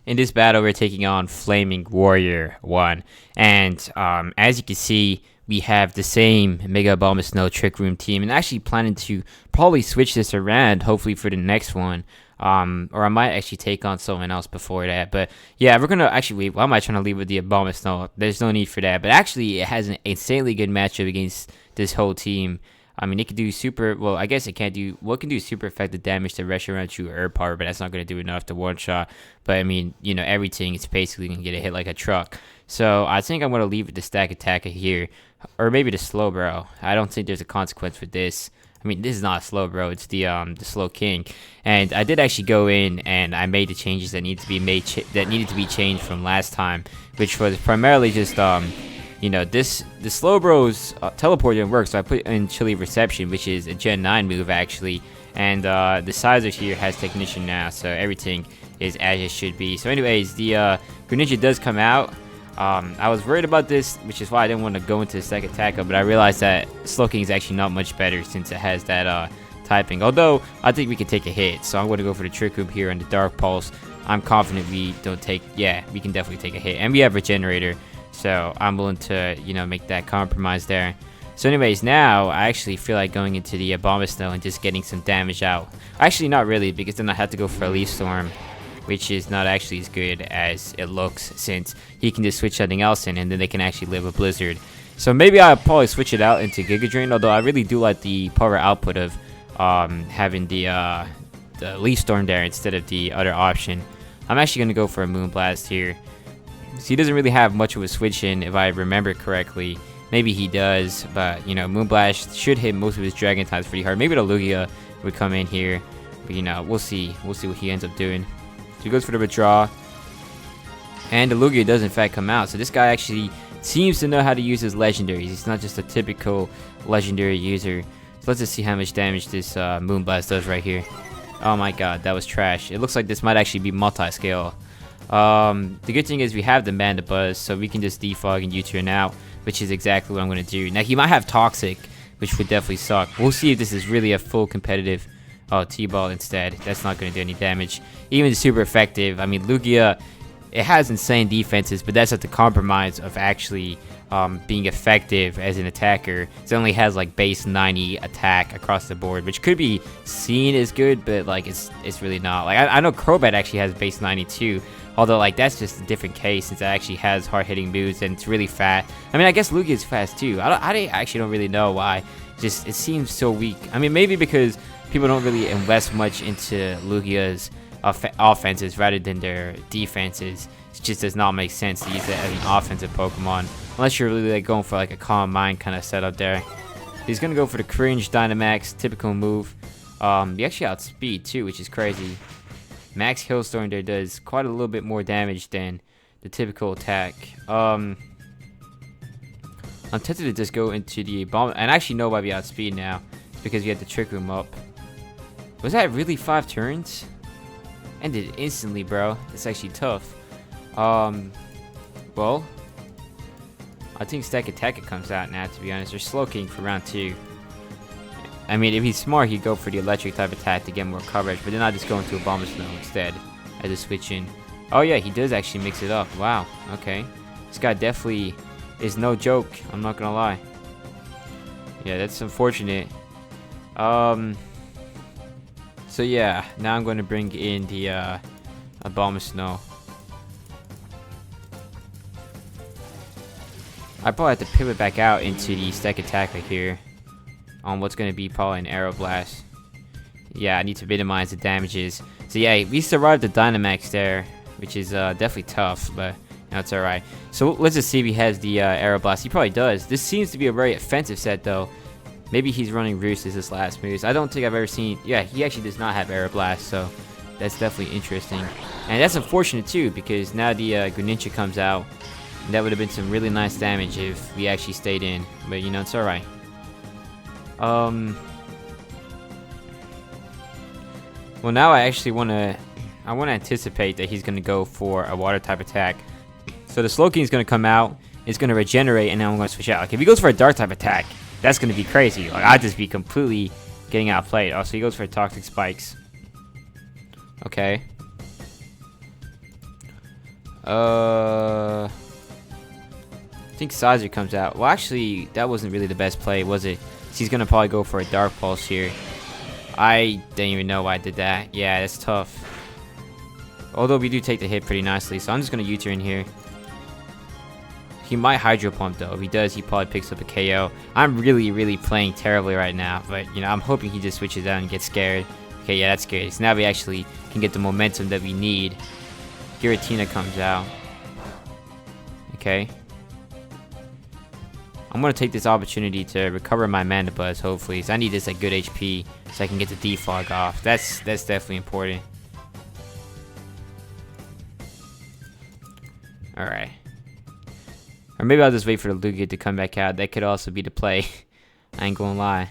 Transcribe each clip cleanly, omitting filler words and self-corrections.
In this battle, we're taking on Flaming Warrior 1. And as you can see, we have the same Mega Abomasnow Trick Room team. And actually planning to probably switch this around, hopefully for the next one. Or I might actually take on someone else before that. But yeah, we're going to actually wait. Why am I trying to leave with the Abomasnow? There's no need for that. But actually, it has an insanely good matchup against this whole team. I mean, it can do super, well, I guess it can't do, well, it can do super effective damage to rush around true herb power, but that's not going to do enough to one-shot. But, I mean, you know, everything is basically going to get a hit like a truck. So, I think I'm going to leave it to Stakataka here, or maybe the slow bro. I don't think there's a consequence for this. I mean, this is not a slow bro, it's the slow king. And I did actually go in and I made the changes that needed to be made, that needed to be changed from last time, which was primarily just, you know, the slow bros teleport didn't work, so I put in Chilly Reception, which is a Gen 9 move actually, and the Sizer here has Technician now, so everything is as it should be. So anyways, the Greninja does come out. I was worried about this, which is why I didn't want to go into the Stakataka, but I realized that Slowking is actually not much better since it has that typing, although I think we can take a hit, so I'm going to go for the Trick Room here on the Dark Pulse. I'm confident we don't take, yeah, we can definitely take a hit, and we have Regenerator. So I'm willing to, you know, make that compromise there. So anyways, now I actually feel like going into the Abomasnow and just getting some damage out. Actually, not really, because then I have to go for a Leaf Storm, which is not actually as good as it looks, since he can just switch something else in, and then they can actually live a Blizzard. So maybe I'll probably switch it out into Giga Drain, although I really do like the power output of having the Leaf Storm there instead of the other option. I'm actually going to go for a Moonblast here. So he doesn't really have much of a switch in, if I remember correctly. Maybe he does, but, you know, Moonblast should hit most of his Dragon types pretty hard. Maybe the Lugia would come in here, but, you know, we'll see. We'll see what he ends up doing. So he goes for the withdraw, and the Lugia does in fact come out. So this guy actually seems to know how to use his legendaries. He's not just a typical legendary user. So let's just see how much damage this Moonblast does right here. Oh my god, that was trash. It looks like this might actually be multi-scale. The good thing is we have the Manda Buzz, so we can just defog and U-turn out, which is exactly what I'm going to do. Now, he might have Toxic, which would definitely suck. We'll see if this is really a full competitive T-Ball instead. That's not going to do any damage. Even super effective. I mean, Lugia, it has insane defenses, but that's at the compromise of actually being effective as an attacker. It only has like base 90 attack across the board, which could be seen as good, but like it's really not. Like I know Crobat actually has base 92. Although, like, that's just a different case since it actually has hard-hitting moves and it's really fat. I mean, I guess Lugia is fast, too. I actually don't really know why. Just, it seems so weak. I mean, maybe because people don't really invest much into Lugia's offenses rather than their defenses. It just does not make sense to use it as an offensive Pokemon. Unless you're really, like, going for, like, a Calm Mind kind of setup there. He's going to go for the Cringe Dynamax, typical move. He actually outspeed, too, which is crazy. Max Hailstorm there does quite a little bit more damage than the typical attack. I'm tempted to just go into the bomb, and I actually know why we outspeed now. It's because we had the Trick Room up. Was that really 5 turns? Ended instantly, bro. That's actually tough. Well, I think Stakataka comes out now, to be honest. Or Slowking for round 2. I mean, if he's smart, he'd go for the electric type attack to get more coverage, but then I just go into Abomasnow instead as a switch in. Oh yeah, he does actually mix it up. Wow, okay. This guy definitely is no joke, I'm not gonna lie. Yeah, that's unfortunate. So yeah, now I'm going to bring in the Abomasnow. I probably have to pivot back out into the Stakataka here. On what's going to be probably an Aeroblast. Yeah, I need to minimize the damages. So yeah, we survived the Dynamax there, which is definitely tough, but you know, it's alright. So let's just see if he has the Aeroblast. He probably does. This seems to be a very offensive set though. Maybe he's running Roost as his last moves. I don't think I've ever seen... Yeah, he actually does not have Aeroblast, so that's definitely interesting. And that's unfortunate too, because now the Greninja comes out. And that would have been some really nice damage if we actually stayed in. But you know, it's alright. Well, now I actually want to anticipate that he's going to go for a water type attack. So the Slowking is going to come out, it's going to regenerate, and then I'm going to switch out. Like, if he goes for a dark type attack, that's going to be crazy. Like, I'd just be completely getting outplayed. Oh, so he goes for Toxic Spikes. Okay. I think Sizer comes out. Well, actually, that wasn't really the best play, was it? He's gonna probably go for a Dark Pulse here. I didn't even know why I did that. Yeah, that's tough. Although we do take the hit pretty nicely, so I'm just gonna U-turn here. He might Hydro Pump though. If he does, he probably picks up a KO. I'm really playing terribly right now, but you know, I'm hoping he just switches out and gets scared. Okay, yeah, that's scary. So now we actually can get the momentum that we need. Giratina comes out. Okay. I'm gonna take this opportunity to recover my Mana Buzz, hopefully. So I need this at good HP so I can get the defog off. That's definitely important. Alright. Or maybe I'll just wait for the Lugia to come back out. That could also be the play. I ain't gonna lie.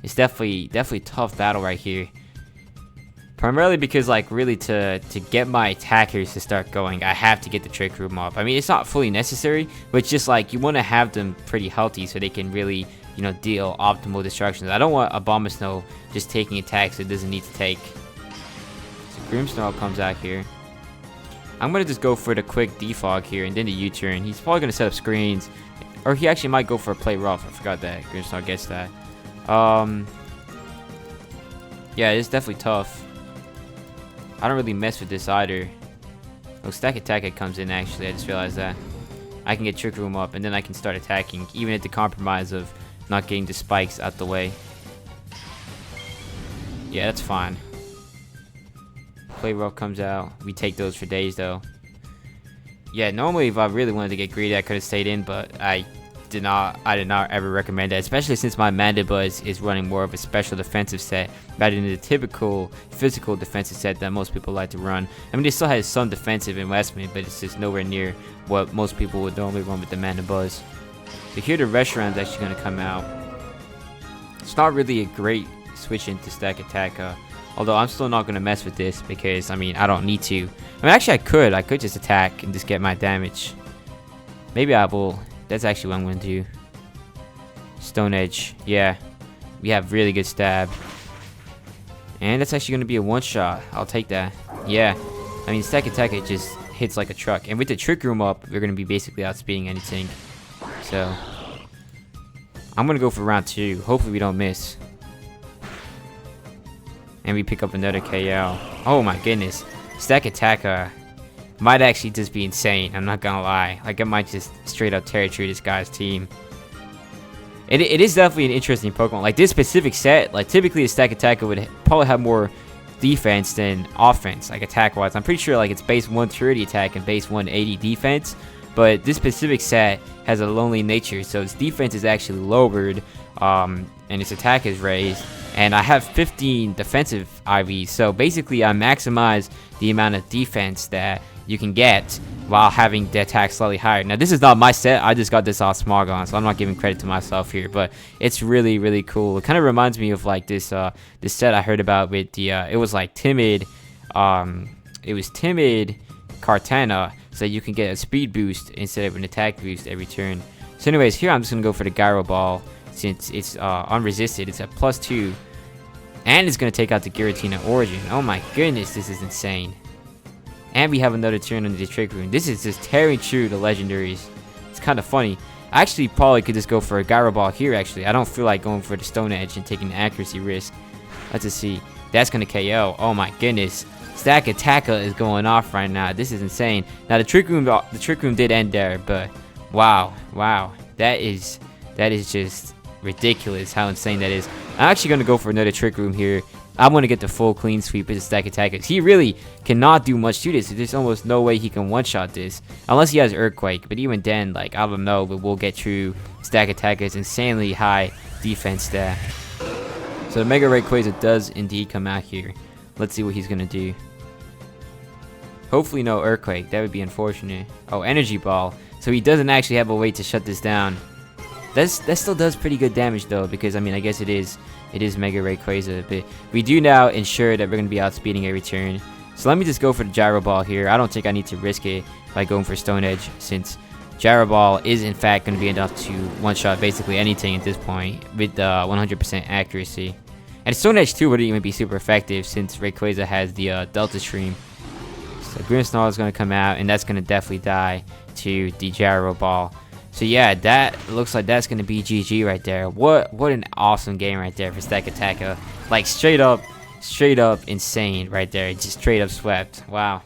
It's definitely a tough battle right here. Primarily because, like, really to get my attackers to start going, I have to get the Trick Room up. I mean, it's not fully necessary, but it's just like you want to have them pretty healthy so they can really, you know, deal optimal destructions. I don't want a Abomasnow just taking attacks it doesn't need to take. So Grimmsnarl comes out here. I'm going to just go for the quick defog here and then the U-turn. He's probably going to set up screens. Or he actually might go for a play rough. I forgot that. Grimmsnarl gets that. Yeah, it's definitely tough. I don't really mess with this either. Oh, Stakataka comes in actually. I just realized that. I can get Trick Room up and then I can start attacking. Even at the compromise of not getting the spikes out the way. Yeah, that's fine. Play rough comes out. We take those for days though. Yeah, normally if I really wanted to get greedy I could have stayed in, but I did not ever recommend that, especially since my Mana Buzz is running more of a special defensive set rather than the typical physical defensive set that most people like to run. I mean, it still has some defensive investment, but it's just nowhere near what most people would normally run with the Mana Buzz. So here the Reshiram's actually going to come out. It's not really a great switch into Stakataka, although I'm still not going to mess with this because, I mean, I don't need to. I mean, actually I could just attack and just get my damage. Maybe I will. That's actually what I'm going to do. Stone Edge. Yeah. We have really good stab. And that's actually going to be a one-shot. I'll take that. Yeah. I mean, Stakataka just hits like a truck. And with the Trick Room up, we're going to be basically outspeeding anything. So, I'm going to go for round 2. Hopefully we don't miss. And we pick up another KO. Oh my goodness. Stakataka might actually just be insane, I'm not gonna lie. Like, I might just straight up territory this guy's team. It is definitely an interesting Pokemon. Like, this specific set, like, typically a Stakataka would probably have more defense than offense, like, attack-wise. I'm pretty sure, like, it's base 130 attack and base 180 defense. But this specific set has a lonely nature, so its defense is actually lowered, and its attack is raised. And I have 15 defensive IVs, so basically I maximize the amount of defense that you can get while having the attack slightly higher. Now, this is not my set. I just got this off Smogon, so I'm not giving credit to myself here, but it's really cool. It kind of reminds me of like this this set I heard about with the it was like timid Kartana, so you can get a speed boost instead of an attack boost every turn. So anyways, here I'm just gonna go for the Gyro Ball since it's unresisted. It's a +2, and it's gonna take out the Giratina Origin. Oh my goodness, this is insane. And we have another turn under the Trick Room. This is just tearing through the legendaries. It's kind of funny. I actually probably could just go for a Gyro Ball here, actually. I don't feel like going for the Stone Edge and taking the accuracy risk. Let's just see. That's going to KO. Oh my goodness. Stakataka is going off right now. This is insane. Now, the Trick Room did end there, but wow. That is just ridiculous how insane that is. I'm actually going to go for another Trick Room here. I'm going to get the full clean sweep with the Stakataka. He really cannot do much to this. There's almost no way he can one-shot this. Unless he has Earthquake. But even then, like, I don't know. But we'll get through Stakataka's insanely high defense stat. So the Mega Rayquaza does indeed come out here. Let's see what he's going to do. Hopefully no Earthquake. That would be unfortunate. Oh, Energy Ball. So he doesn't actually have a way to shut this down. That still does pretty good damage though, because I mean, I guess it is Mega Rayquaza, but we do now ensure that we're going to be outspeeding every turn. So let me just go for the Gyro Ball here. I don't think I need to risk it by going for Stone Edge, since Gyro Ball is in fact going to be enough to one-shot basically anything at this point with 100% accuracy. And Stone Edge too wouldn't even be super effective since Rayquaza has the Delta Stream. So Grimmsnarl is going to come out, and that's going to definitely die to the Gyro Ball. So yeah, that looks like that's going to be GG right there. What an awesome game right there for Stakataka. Like straight up insane right there. Just straight up swept. Wow.